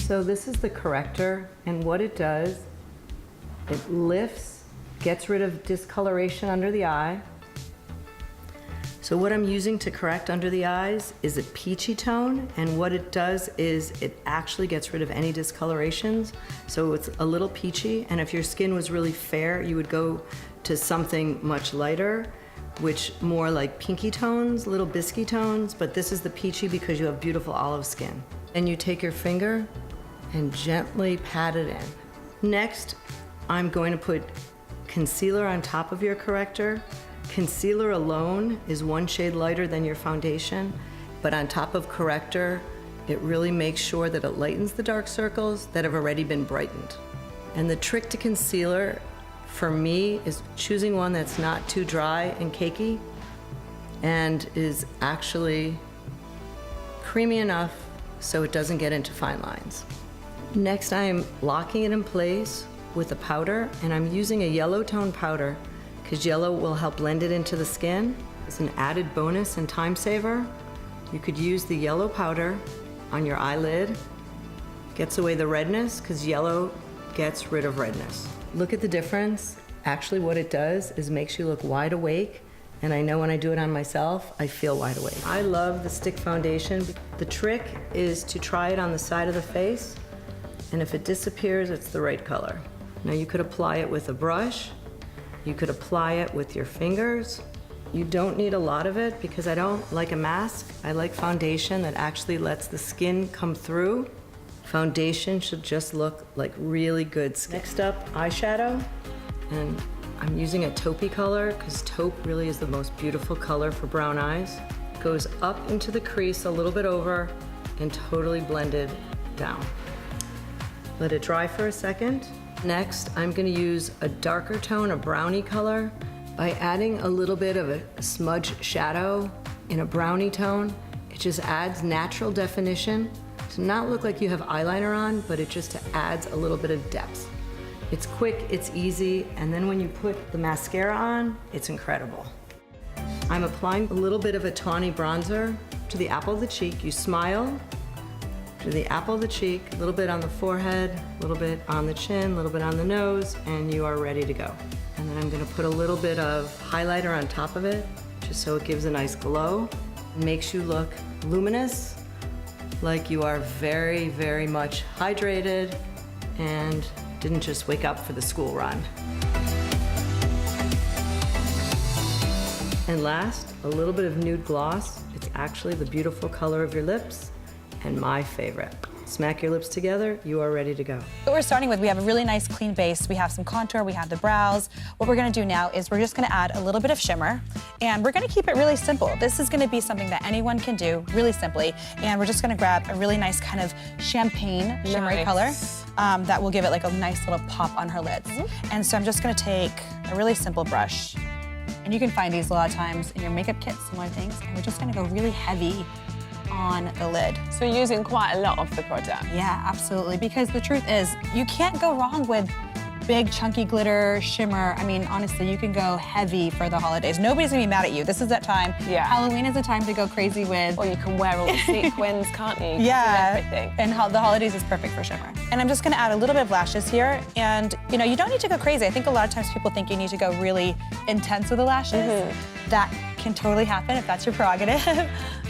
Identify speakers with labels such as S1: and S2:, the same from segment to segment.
S1: So this is the corrector, and what it does, it lifts, gets rid of discoloration under the eye. So what I'm using to correct under the eyes is a peachy tone, and what it does is it actually gets rid of any discolorations. So it's a little peachy, and if your skin was really fair, you would go to something much lighter, which more like pinky tones, little biscuity tones, but this is the peachy because you have beautiful olive skin. And you take your finger and gently pat it in. Next, I'm going to put concealer on top of your corrector. Concealer alone is one shade lighter than your foundation, but on top of corrector, it really makes sure that it lightens the dark circles that have already been brightened. And the trick to concealer, for me, is choosing one that's not too dry and cakey and is actually creamy enough so it doesn't get into fine lines. Next, I'm locking it in place with a powder, and I'm using a yellow tone powder because yellow will help blend it into the skin. It's an added bonus and time saver. You could use the yellow powder on your eyelid. Gets away the redness because yellow gets rid of redness. Look at the difference. Actually, what it does is makes you look wide awake, and I know when I do it on myself, I feel wide awake. I love the stick foundation. The trick is to try it on the side of the face, and if it disappears, it's the right color. Now you could apply it with a brush. You could apply it with your fingers. You don't need a lot of it because I don't like a mask. I like foundation that actually lets the skin come through. Foundation should just look like really good skin. Next up, eyeshadow. And I'm using a taupey color because taupe really is the most beautiful color for brown eyes. Goes up into the crease a little bit over and totally blended down. Let it dry for a second. Next, I'm gonna use a darker tone, a brownie color, by adding a little bit of a smudge shadow in a brownie tone. It just adds natural definition to not look like you have eyeliner on, but it just adds a little bit of depth. It's quick, it's easy, and then when you put the mascara on, it's incredible. I'm applying a little bit of a tawny bronzer to the apple of the cheek. You smile, to the apple of the cheek, a little bit on the forehead, a little bit on the chin, a little bit on the nose, and you are ready to go. And then I'm gonna put a little bit of highlighter on top of it, just so it gives a nice glow. It makes you look luminous, like you are very, very much hydrated and didn't just wake up for the school run. And last, a little bit of nude gloss. It's actually the beautiful color of your lips and my favorite. Smack your lips together, you are ready to go.
S2: What we're starting with, we have a really nice clean base. We have some contour, we have the brows. What we're gonna do now is we're just gonna add a little bit of shimmer, and we're gonna keep it really simple. This is gonna be something that anyone can do really simply, and we're just gonna grab a really nice kind of champagne shimmery color that will give it like a nice little pop on her lids. And so I'm just gonna take a really simple brush, and you can find these a lot of times in your makeup kits, similar things, and we're just gonna go really heavy on the lid.
S3: So you're using quite a lot of the product?
S2: Yeah, absolutely, because the truth is, you can't go wrong with big chunky glitter, shimmer. I mean, honestly, you can go heavy for the holidays. Nobody's gonna be mad at you. This is that time.
S3: Yeah.
S2: Halloween is the time to go crazy with.
S3: Or you can wear all the sequins, can't you? You can
S2: Yeah,
S3: do everything.
S2: and the holidays is perfect for shimmer. And I'm just gonna add a little bit of lashes here, and you know, you don't need to go crazy. I think a lot of times people think you need to go really intense with the lashes. That can totally happen if that's your prerogative.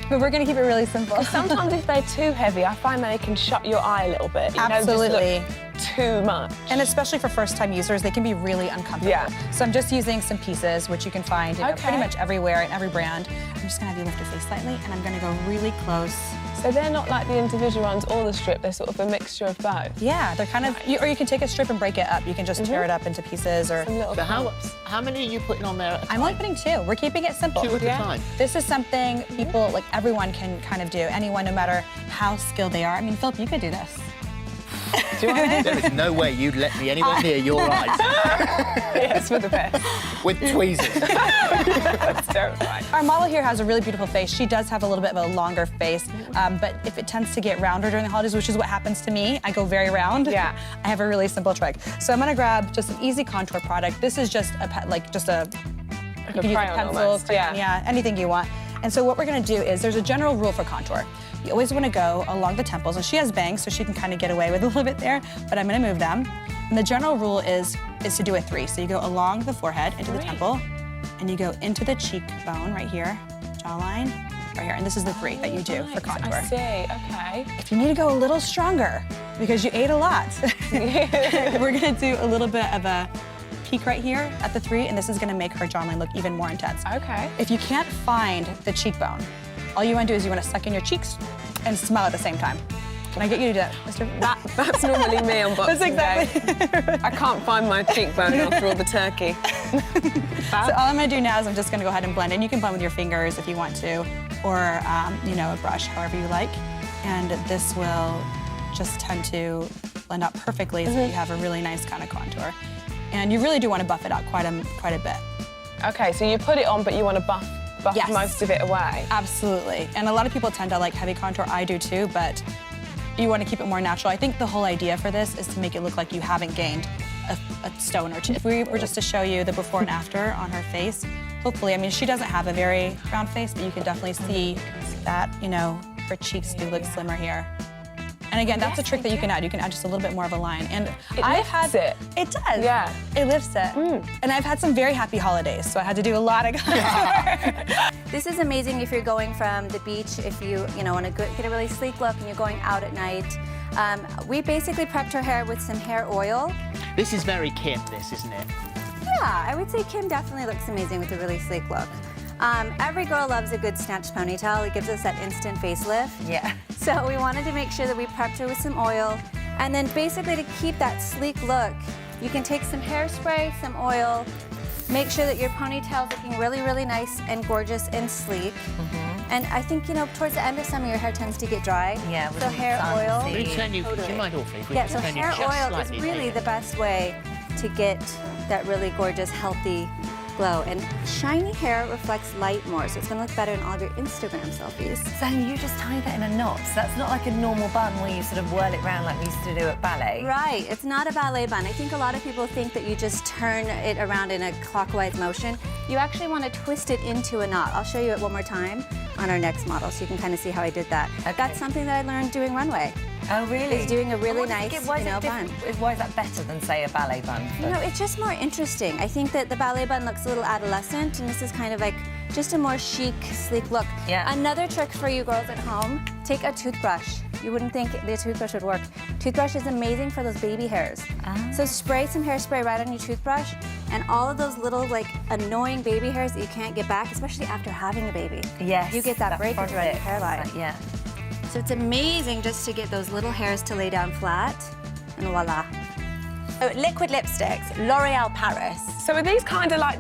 S2: But we're gonna keep it really simple.
S3: Sometimes if they're too heavy, I find they can shut your eye a little bit. You
S2: Absolutely.
S3: know, just look too much.
S2: And especially for first-time users, they can be really uncomfortable.
S3: Yeah.
S2: So I'm just using some pieces, which you can find pretty much everywhere in every brand. I'm just gonna have you lift your face slightly, and I'm gonna go really close.
S3: So they're not like the individual ones or the strip, they're sort of a mixture of both?
S2: Yeah, they're kind of, or you can take a strip and break it up. You can just tear it up into pieces or...
S4: So how many are you putting on there at a time?
S2: I'm only putting 2. We're keeping it simple.
S4: 2 at a time?
S2: This is something people, like everyone can kind of do. Anyone, no matter how skilled they are. I mean, Phillip, you could do this.
S3: Do you want it?
S4: There is no way you'd let me anywhere near your eyes.
S3: Yes, for the best.
S4: With tweezers.
S3: That's terrifying.
S2: Our model here has a really beautiful face. She does have a little bit of a longer face, but if it tends to get rounder during the holidays, which is what happens to me, I go very round.
S3: Yeah.
S2: I have a really simple trick. So I'm gonna grab just an easy contour product. This is just a, you can use a
S3: crayon
S2: pencil,
S3: almost,
S2: crayon, yeah, anything you want. And so what we're gonna do is, there's a general rule for contour. You always wanna go along the temples, and she has bangs, so she can kind of get away with a little bit there, but I'm gonna move them. And the general rule is to do a 3. So you go along the forehead, into the temple, and you go into the cheekbone right here, jawline, right here. And this is the 3 that you do for contour.
S3: I see, okay.
S2: If you need to go a little stronger, because you ate a lot, we're gonna do a little bit of a peak right here at the 3, and this is gonna make her jawline look even more intense.
S3: Okay.
S2: If you can't find the cheekbone, all you wanna do is you wanna suck in your cheeks and smile at the same time. Can I get you to do that, Mr.?
S3: That's normally me on Boxing
S2: That's
S3: Day.
S2: exactly.
S3: I can't find my cheekbone after all the turkey.
S2: So all I'm gonna do now is I'm just gonna go ahead and blend in. You can blend with your fingers if you want to, or you know, a brush, however you like. And this will just tend to blend out perfectly so that you have a really nice kind of contour. And you really do want to buff it out quite a bit.
S3: Okay, so you put it on, but you want to buff
S2: Yes.
S3: most of it away.
S2: Absolutely. And a lot of people tend to like heavy contour. I do too, but you want to keep it more natural. I think the whole idea for this is to make it look like you haven't gained a stone or 2. If we were just to show you the before and after on her face, hopefully, I mean, she doesn't have a very round face, but you can definitely see that, you know, her cheeks do look slimmer here. And again, that's a trick that you can add. You can add just a little bit more of a line. And I've had
S3: it.
S2: It does.
S3: Yeah.
S2: It lifts it. And I've had some very happy holidays, so I had to do a lot of contour.
S5: This is amazing if you're going from the beach, if you want to get a really sleek look and you're going out at night. We basically prepped her hair with some hair oil.
S4: This is very Kim, this, isn't it?
S5: Yeah, I would say Kim definitely looks amazing with a really sleek look. Every girl loves a good snatched ponytail. It gives us that instant facelift.
S1: Yeah.
S5: So we wanted to make sure that we prepped her with some oil. And then basically to keep that sleek look, you can take some hairspray, some oil, make sure that your ponytail's looking really, really nice and gorgeous and sleek. And I think, towards the end of summer, your hair tends to get dry.
S1: Yeah, with
S5: so
S1: the
S5: hair
S1: sun,
S5: oil.
S1: see.
S4: We turn you, do you mind awfully? If we
S5: Yeah,
S4: just
S5: so
S4: turn you
S5: hair
S4: just
S5: oil is
S4: slightly
S5: really
S4: later.
S5: the best way to get that really gorgeous, healthy glow. And shiny hair reflects light more, so it's gonna look better in all of your Instagram selfies.
S1: So you just tie that in a knot. So that's not like a normal bun where you sort of whirl it around like we used to do at ballet.
S5: Right, it's not a ballet bun. I think a lot of people think that you just turn it around in a clockwise motion. You actually want to twist it into a knot. I'll show you it one more time on our next model so you can kind of see how I did that.
S1: Okay.
S5: That's something that I learned doing runway.
S1: Oh, really?
S5: Is doing a really nice,
S1: Why is it
S5: bun.
S1: Why is that better than, say, a ballet bun?
S5: It's just more interesting. I think that the ballet bun looks a little adolescent, and this is kind of like just a more chic, sleek look.
S1: Yeah.
S5: Another trick for you girls at home, take a toothbrush. You wouldn't think the toothbrush would work. Toothbrush is amazing for those baby hairs. So spray some hairspray right on your toothbrush, and all of those little, annoying baby hairs that you can't get back, especially after having a baby.
S1: Yes.
S5: You get that breakage right in your hairline.
S1: Yeah.
S5: So it's amazing just to get those little hairs to lay down flat, and voila.
S6: So, liquid lipsticks, L'Oreal Paris.
S3: So are these kind of like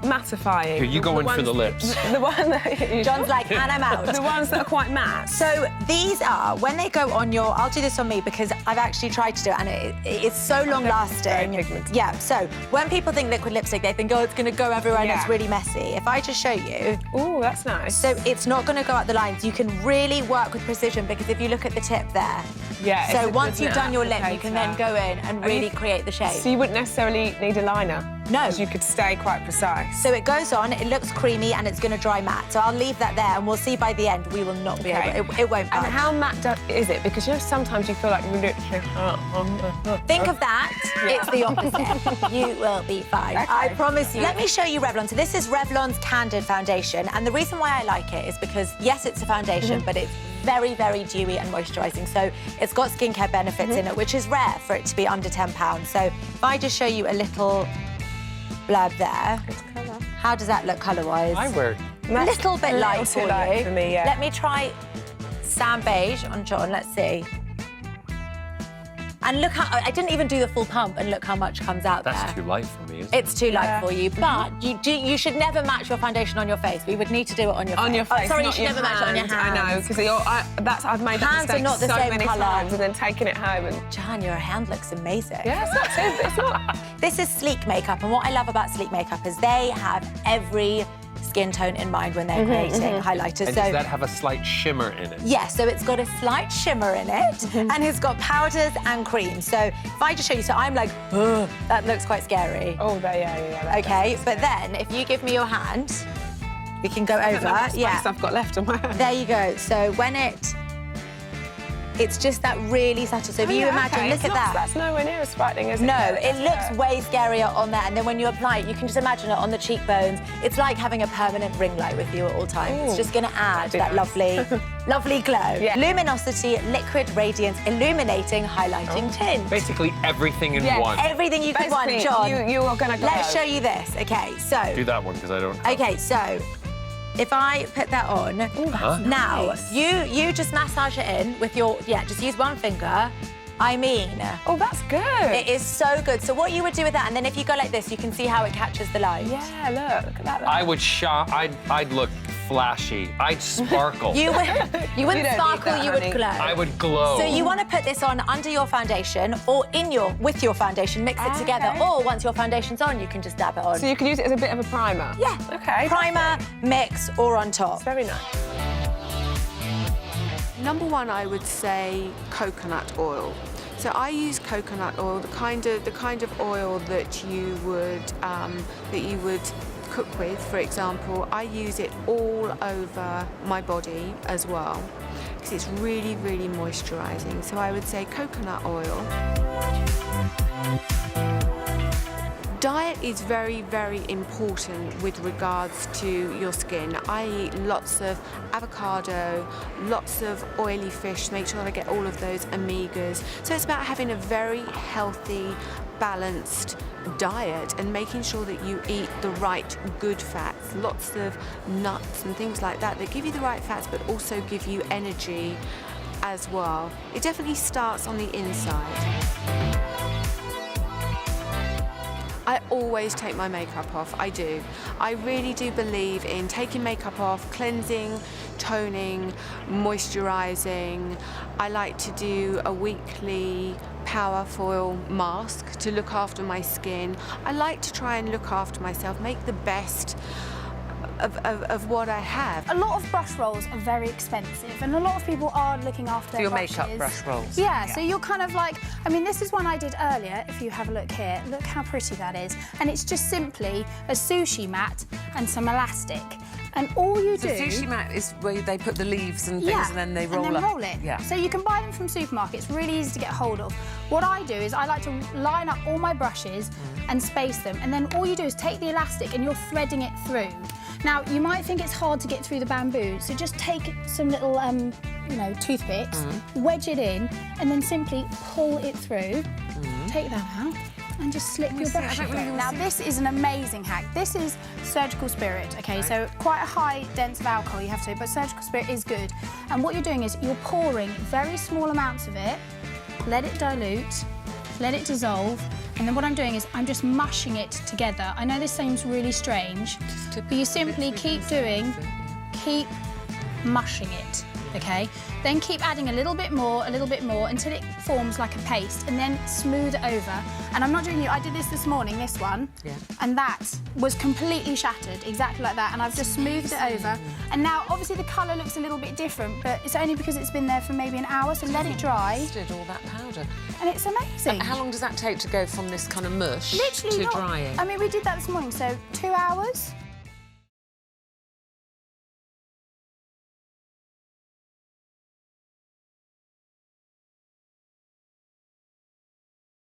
S3: mattifying?
S7: Here, you go in for the lips.
S3: The one that
S6: John's like, and I'm out.
S3: the ones that are quite matte.
S6: So these are, when they go on your, I'll do this on me because I've actually tried to do it and it's so long lasting.
S3: Very pigmented.
S6: Yeah, so when people think liquid lipstick, they think, oh, it's gonna go everywhere and
S3: Yeah.
S6: it's really messy. If I just show you,
S3: Ooh, that's nice.
S6: so it's not gonna go up the lines. You can really work with precision because if you look at the tip there,
S3: Yeah,
S6: so
S3: it's
S6: once you've done your lip, you
S3: applicator.
S6: can then go in and really create the shape.
S3: So you wouldn't necessarily need a liner?
S6: No.
S3: Because you could stay quite precise.
S6: So it goes on, it looks creamy and it's gonna dry matte. So I'll leave that there and we'll see by the end we will not be
S3: Okay.
S6: able, it won't
S3: And
S6: budge.
S3: how matte is it? Because sometimes you feel like you're literally...
S6: Think of that, it's the opposite. You will be fine. I promise you. Let me show you Revlon. So this is Revlon's Candid Foundation. And the reason why I like it is because, yes, it's a foundation, but it's very, very dewy and moisturising. So it's got skincare benefits in it, which is rare for it to be under £10. So if I just show you a little blurb there.
S3: It's colour.
S6: How does that look colour-wise?
S7: I wear
S6: A little bit light
S3: too
S6: for
S3: light
S6: you.
S3: for me, yeah.
S6: Let me try sand beige on John, let's see. And look how, I didn't even do the full pump and look how much comes out
S7: That's
S6: there.
S7: too light for me, isn't it?
S6: It's too light for you, but you should never match your foundation on your face. We would need to do it on your face.
S3: On your face,
S6: Oh, sorry, you
S3: not
S6: should
S3: your
S6: never match it on your hands.
S3: I know, because I've made that
S6: Hands are
S3: mistake
S6: not the
S3: so
S6: same
S3: many
S6: colour.
S3: times and then taken it home and...
S6: Jan, your hand looks amazing.
S3: Yeah, it's not too... It's not...
S6: This is sleek makeup, and what I love about sleek makeup is they have every skin tone in mind when they're creating highlighters.
S7: And
S6: so
S7: does that have a slight shimmer in it?
S6: yeah, so it's got a slight shimmer in it, and it's got powders and cream. So if I just show you, so I'm like, ugh, that looks quite scary.
S3: Oh, yeah.
S6: Okay, but then if you give me your hand, We can go over. Yeah.
S3: I've got left on my hand.
S6: There you go. So when it's just that really subtle. So if you imagine, look at that.
S3: That's nowhere near as frightening as it
S6: No,
S3: looks.
S6: it looks way scarier on there. And then when you apply it, you can just imagine it on the cheekbones. It's like having a permanent ring light with you at all times. It's just going to add that lovely, lovely glow.
S3: Yeah.
S6: Luminosity, liquid radiance, illuminating, highlighting tint.
S7: Basically everything in one.
S6: Everything you could want,
S3: Basically,
S6: John.
S3: you are going to go.
S6: Let's show you this. Okay, so.
S7: Do that one, because I don't have...
S6: Okay, so if I put that on, now you just massage it in with your, just use one finger. I mean,
S3: Oh, that's good.
S6: it is so good. So what you would do with that, and then if you go like this, you can see how it catches the light.
S3: Yeah, look at that.
S7: I would I'd look flashy. I'd sparkle.
S6: You wouldn't
S3: don't need
S6: sparkle,
S3: that,
S6: you would
S3: honey.
S6: glow.
S7: I would glow.
S6: So you want to put this on under your foundation or with your foundation, mix it together, or once your foundation's on, you can just dab it on.
S3: So you can use it as a bit of a primer?
S6: Yeah.
S3: Okay.
S6: Primer, mix, or on top.
S3: Very nice.
S8: Number one, I would say coconut oil. So I use coconut oil, the kind of oil that you would cook with. For example, I use it all over my body as well because it's really, really moisturising. So I would say coconut oil. Diet is very, very important with regards to your skin. I eat lots of avocado, lots of oily fish, make sure that I get all of those omegas. So it's about having a very healthy, balanced diet and making sure that you eat the right good fats, lots of nuts and things like that that give you the right fats but also give you energy as well. It definitely starts on the inside. I always take my makeup off, I do. I really do believe in taking makeup off, cleansing, toning, moisturising. I like to do a weekly power foil mask to look after my skin. I like to try and look after myself, make the best of what I have.
S9: A lot of brush rolls are very expensive and a lot of people are looking after their
S10: your
S9: brushes.
S10: makeup brush rolls.
S9: Yeah, so you're kind of like, I mean, this is one I did earlier, if you have a look here. Look how pretty that is. And it's just simply a sushi mat and some elastic. And all you do...
S10: The sushi mat is where they put the leaves and things and then they roll up.
S9: It.
S10: Yeah.
S9: So you can buy them from supermarkets, really easy to get hold of. What I do is I like to line up all my brushes and space them, and then all you do is take the elastic and you're threading it through. Now, you might think it's hard to get through the bamboo, so just take some little, toothpicks, wedge it in, and then simply pull it through. Take that out, and just slip your brush through. Now, this is an amazing hack. This is surgical spirit, okay? So quite a high dense of alcohol you have to, but surgical spirit is good. And what you're doing is you're pouring very small amounts of it, let it dilute, let it dissolve, and then what I'm doing is I'm just mushing it together. I know this seems really strange, but you simply keep mushing it, okay? Then keep adding a little bit more, until it forms like a paste, and then smooth it over. And I'm not doing I did this morning, this one, and that was completely shattered, exactly like that, and I've just smoothed it over. And now, obviously, the colour looks a little bit different, but it's only because it's been there for maybe an hour, so let it dry.
S10: Did all that powder.
S9: And it's amazing.
S10: And how long does that take to go from this kind of mush
S9: Literally
S10: to drying?
S9: I mean, we did that this morning, so 2 hours.